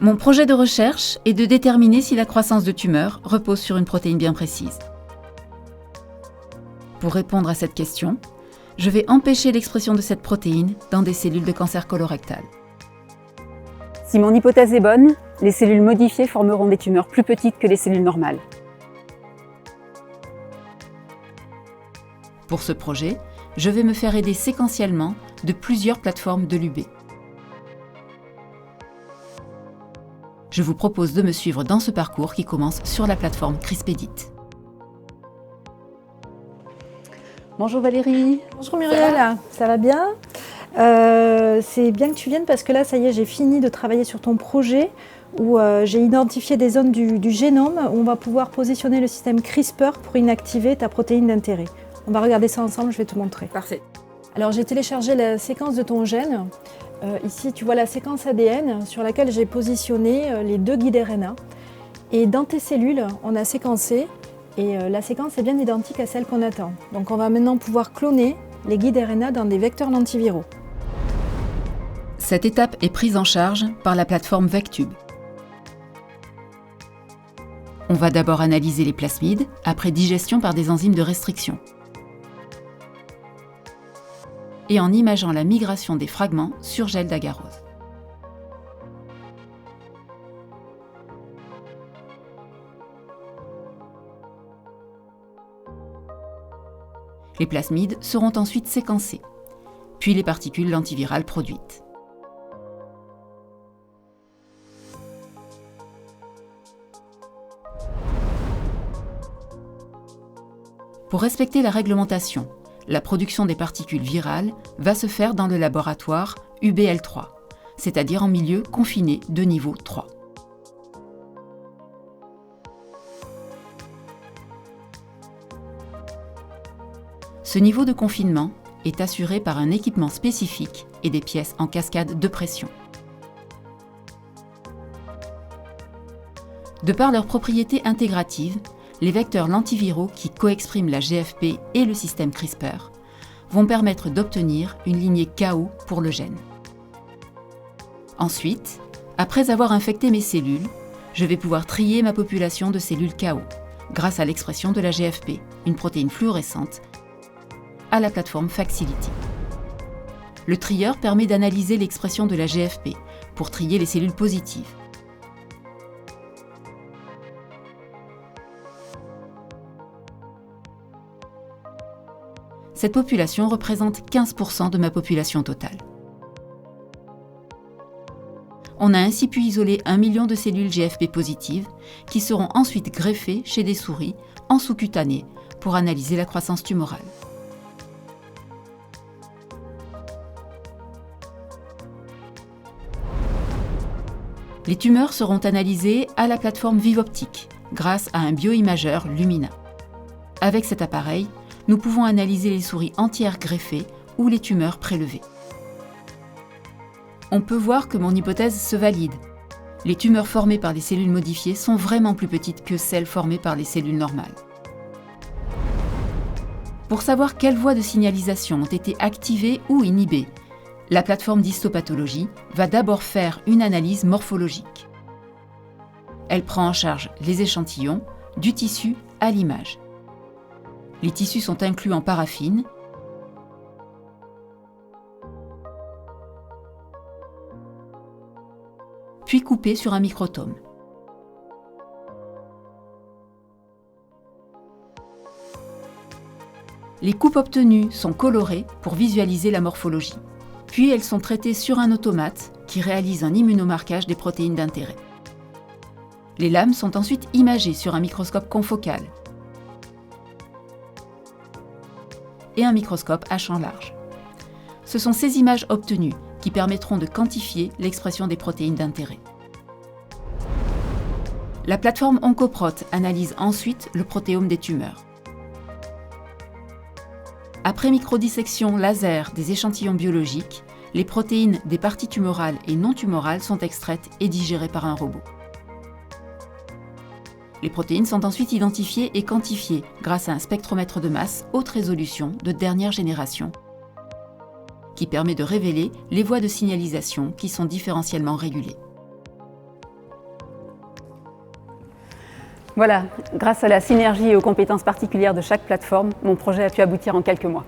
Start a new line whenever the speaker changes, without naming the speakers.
Mon projet de recherche est de déterminer si la croissance de tumeurs repose sur une protéine bien précise. Pour répondre à cette question, je vais empêcher l'expression de cette protéine dans des cellules de cancer colorectal.
Si mon hypothèse est bonne, les cellules modifiées formeront des tumeurs plus petites que les cellules normales.
Pour ce projet, je vais me faire aider séquentiellement de plusieurs plateformes de l'UB. Je vous propose de me suivre dans ce parcours qui commence sur la plateforme CRISPR-Edit.
Bonjour Valérie.
Bonjour Muriel, ça va bien? C'est bien que tu viennes parce que là, ça y est, j'ai fini de travailler sur ton projet où j'ai identifié des zones du génome où on va pouvoir positionner le système CRISPR pour inactiver ta protéine d'intérêt. On va regarder ça ensemble, je vais te montrer.
Parfait.
Alors j'ai téléchargé la séquence de ton gène. Ici, tu vois la séquence ADN sur laquelle j'ai positionné les 2 guides RNA. Et dans tes cellules, on a séquencé et la séquence est bien identique à celle qu'on attend. Donc on va maintenant pouvoir cloner les guides RNA dans des vecteurs lentiviraux.
Cette étape est prise en charge par la plateforme Vectube. On va d'abord analyser les plasmides après digestion par des enzymes de restriction. Et en imageant la migration des fragments sur gel d'agarose. Les plasmides seront ensuite séquencés, puis les particules lentivirales produites. Pour respecter la réglementation, la production des particules virales va se faire dans le laboratoire UBL3, c'est-à-dire en milieu confiné de niveau 3. Ce niveau de confinement est assuré par un équipement spécifique et des pièces en cascade de pression. De par leurs propriétés intégratives, les vecteurs lentiviraux qui coexpriment la GFP et le système CRISPR vont permettre d'obtenir une lignée KO pour le gène. Ensuite, après avoir infecté mes cellules, je vais pouvoir trier ma population de cellules KO grâce à l'expression de la GFP, une protéine fluorescente, à la plateforme Facility. Le trieur permet d'analyser l'expression de la GFP pour trier les cellules positives. Cette population représente 15% de ma population totale. On a ainsi pu isoler 1 million de cellules GFP positives qui seront ensuite greffées chez des souris en sous-cutané pour analyser la croissance tumorale. Les tumeurs seront analysées à la plateforme Vivoptique grâce à un bioimageur Lumina. Avec cet appareil, nous pouvons analyser les souris entières greffées ou les tumeurs prélevées. On peut voir que mon hypothèse se valide. Les tumeurs formées par les cellules modifiées sont vraiment plus petites que celles formées par les cellules normales. Pour savoir quelles voies de signalisation ont été activées ou inhibées, la plateforme d'histopathologie va d'abord faire une analyse morphologique. Elle prend en charge les échantillons du tissu à l'image. Les tissus sont inclus en paraffine puis coupés sur un microtome. Les coupes obtenues sont colorées pour visualiser la morphologie. Puis elles sont traitées sur un automate qui réalise un immunomarquage des protéines d'intérêt. Les lames sont ensuite imagées sur un microscope confocal et un microscope à champ large. Ce sont ces images obtenues qui permettront de quantifier l'expression des protéines d'intérêt. La plateforme Oncoprot analyse ensuite le protéome des tumeurs. Après microdissection laser des échantillons biologiques, les protéines des parties tumorales et non tumorales sont extraites et digérées par un robot. Les protéines sont ensuite identifiées et quantifiées grâce à un spectromètre de masse haute résolution de dernière génération qui permet de révéler les voies de signalisation qui sont différentiellement régulées.
Voilà, grâce à la synergie et aux compétences particulières de chaque plateforme, mon projet a pu aboutir en quelques mois.